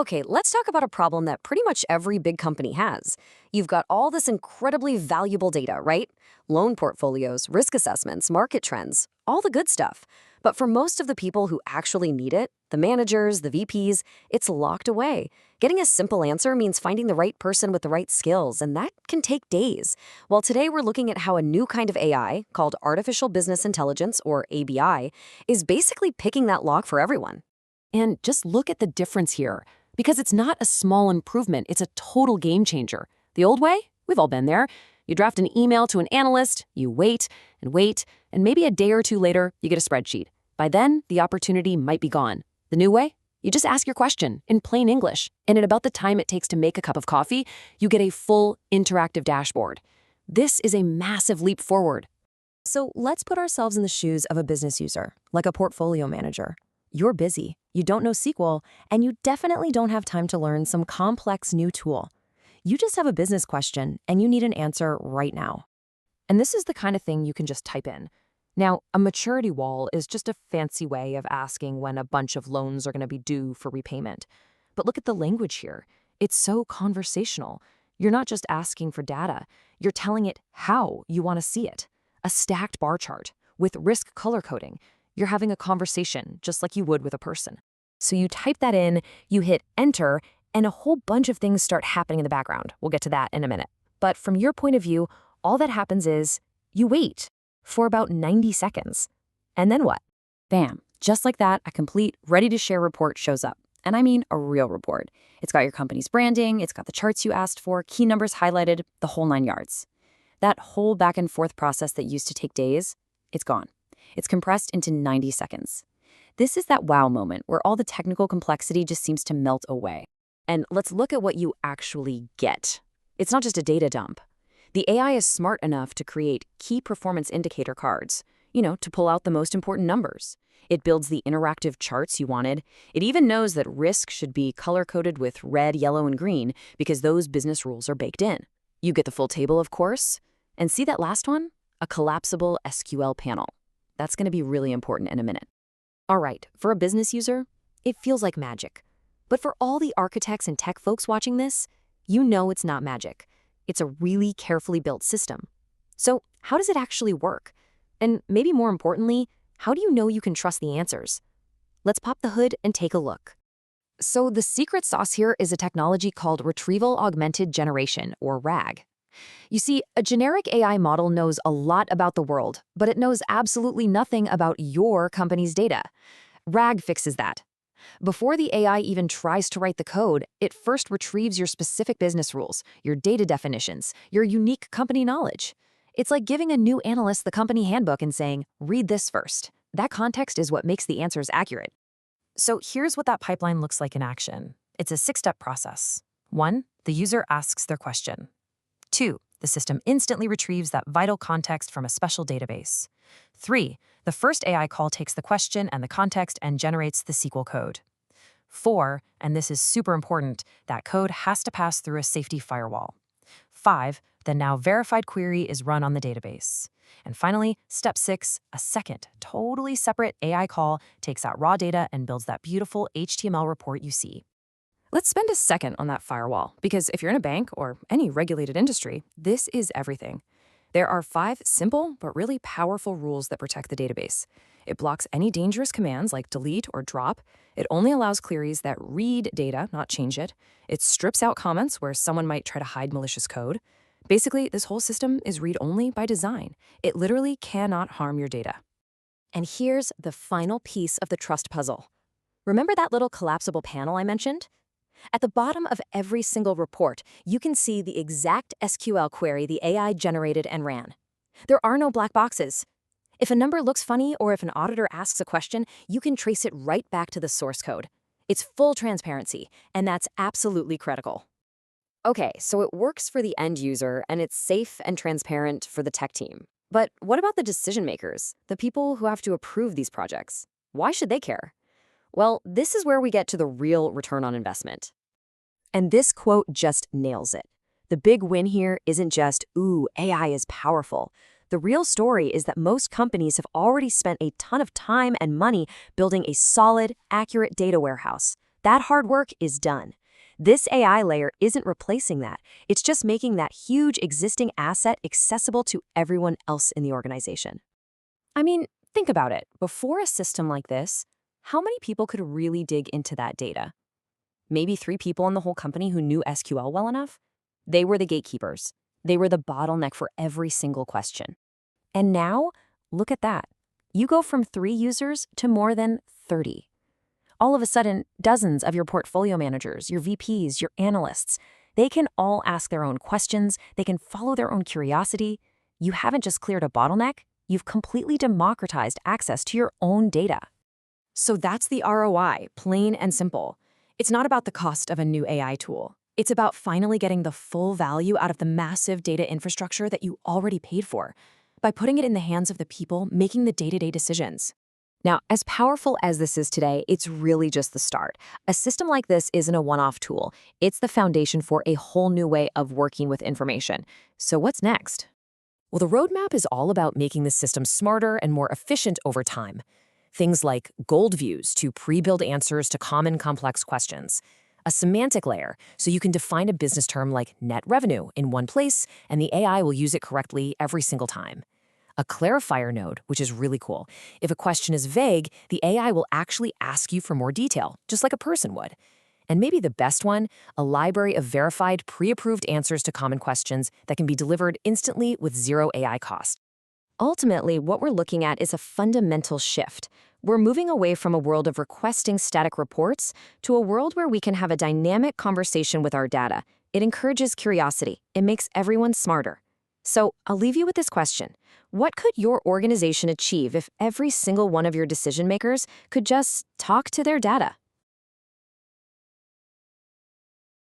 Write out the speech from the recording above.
Okay, let's talk about a problem that pretty much every big company has. You've got all this incredibly valuable data, right? Loan portfolios, risk assessments, market trends, all the good stuff. But for most of the people who actually need it, the managers, the VPs, it's locked away. Getting a simple answer means finding the right person with the right skills, and that can take days. Well, today we're looking at how a new kind of AI, called artificial business intelligence, or ABI, is basically picking that lock for everyone. And just look at the difference here. Because it's not a small improvement, it's a total game changer. The old way? We've all been there. You draft an email to an analyst, you wait, and maybe a day or two later, you get a spreadsheet. By then, the opportunity might be gone. The new way? You just ask your question in plain English, and in about the time it takes to make a cup of coffee, you get a full interactive dashboard. This is a massive leap forward. So let's put ourselves in the shoes of a business user, like a portfolio manager. You're busy, you don't know SQL, and you definitely don't have time to learn some complex new tool. You just have a business question, and you need an answer right now. And this is the kind of thing you can just type in. Now, a maturity wall is just a fancy way of asking when a bunch of loans are going to be due for repayment. But look at the language here. It's so conversational. You're not just asking for data. You're telling it how you want to see it. A stacked bar chart with risk color coding. You're having a conversation just like you would with a person. So you type that in, you hit enter, and a whole bunch of things start happening in the background. We'll get to that in a minute. But from your point of view, all that happens is you wait for about 90 seconds. And then what? Bam, just like that, a complete ready-to-share report shows up. And I mean a real report. It's got your company's branding, it's got the charts you asked for, key numbers highlighted, the whole 9 yards. That whole back and forth process that used to take days, it's gone. It's compressed into 90 seconds. This is that wow moment where all the technical complexity just seems to melt away. And let's look at what you actually get. It's not just a data dump. The AI is smart enough to create key performance indicator cards, to pull out the most important numbers. It builds the interactive charts you wanted. It even knows that risk should be color-coded with red, yellow, and green because those business rules are baked in. You get the full table, of course. And see that last one? A collapsible SQL panel. That's going to be really important in a minute. All right, for a business user, it feels like magic. But for all the architects and tech folks watching this, you know it's not magic. It's a really carefully built system. So how does it actually work? And maybe more importantly, how do you know you can trust the answers? Let's pop the hood and take a look. So the secret sauce here is a technology called Retrieval Augmented Generation, or RAG. You see, a generic AI model knows a lot about the world, but it knows absolutely nothing about your company's data. RAG fixes that. Before the AI even tries to write the code, it first retrieves your specific business rules, your data definitions, your unique company knowledge. It's like giving a new analyst the company handbook and saying, read this first. That context is what makes the answers accurate. So here's what that pipeline looks like in action. It's a 6-step process. 1, the user asks their question. 2, the system instantly retrieves that vital context from a special database. 3, the first AI call takes the question and the context and generates the SQL code. 4, and this is super important, that code has to pass through a safety firewall. 5, the now verified query is run on the database. And finally, step 6, a second, totally separate AI call takes that raw data and builds that beautiful HTML report you see. Let's spend a second on that firewall, because if you're in a bank or any regulated industry, this is everything. There are 5 simple but really powerful rules that protect the database. It blocks any dangerous commands like delete or drop. It only allows queries that read data, not change it. It strips out comments where someone might try to hide malicious code. Basically, this whole system is read-only by design. It literally cannot harm your data. And here's the final piece of the trust puzzle. Remember that little collapsible panel I mentioned? At the bottom of every single report, you can see the exact SQL query the AI generated and ran. There are no black boxes. If a number looks funny or if an auditor asks a question, you can trace it right back to the source code. It's full transparency, and that's absolutely critical. Okay, so it works for the end user, and it's safe and transparent for the tech team. But what about the decision makers, the people who have to approve these projects? Why should they care? Well, this is where we get to the real return on investment. And this quote just nails it. The big win here isn't just, ooh, AI is powerful. The real story is that most companies have already spent a ton of time and money building a solid, accurate data warehouse. That hard work is done. This AI layer isn't replacing that. It's just making that huge existing asset accessible to everyone else in the organization. I mean, think about it. Before a system like this, how many people could really dig into that data? Maybe 3 people in the whole company who knew SQL well enough? They were the gatekeepers. They were the bottleneck for every single question. And now, look at that. You go from 3 users to more than 30. All of a sudden, dozens of your portfolio managers, your VPs, your analysts, they can all ask their own questions, they can follow their own curiosity. You haven't just cleared a bottleneck, you've completely democratized access to your own data. So that's the ROI, plain and simple. It's not about the cost of a new AI tool. It's about finally getting the full value out of the massive data infrastructure that you already paid for, by putting it in the hands of the people making the day-to-day decisions. Now, as powerful as this is today, it's really just the start. A system like this isn't a one-off tool. It's the foundation for a whole new way of working with information. So what's next? Well, the roadmap is all about making the system smarter and more efficient over time. Things like gold views to pre-build answers to common complex questions. A semantic layer, so you can define a business term like net revenue in one place, and the AI will use it correctly every single time. A clarifier node, which is really cool. If a question is vague, the AI will actually ask you for more detail, just like a person would. And maybe the best one, a library of verified, pre-approved answers to common questions that can be delivered instantly with zero AI cost. Ultimately, what we're looking at is a fundamental shift. We're moving away from a world of requesting static reports to a world where we can have a dynamic conversation with our data. It encourages curiosity. It makes everyone smarter. So I'll leave you with this question. What could your organization achieve if every single one of your decision makers could just talk to their data?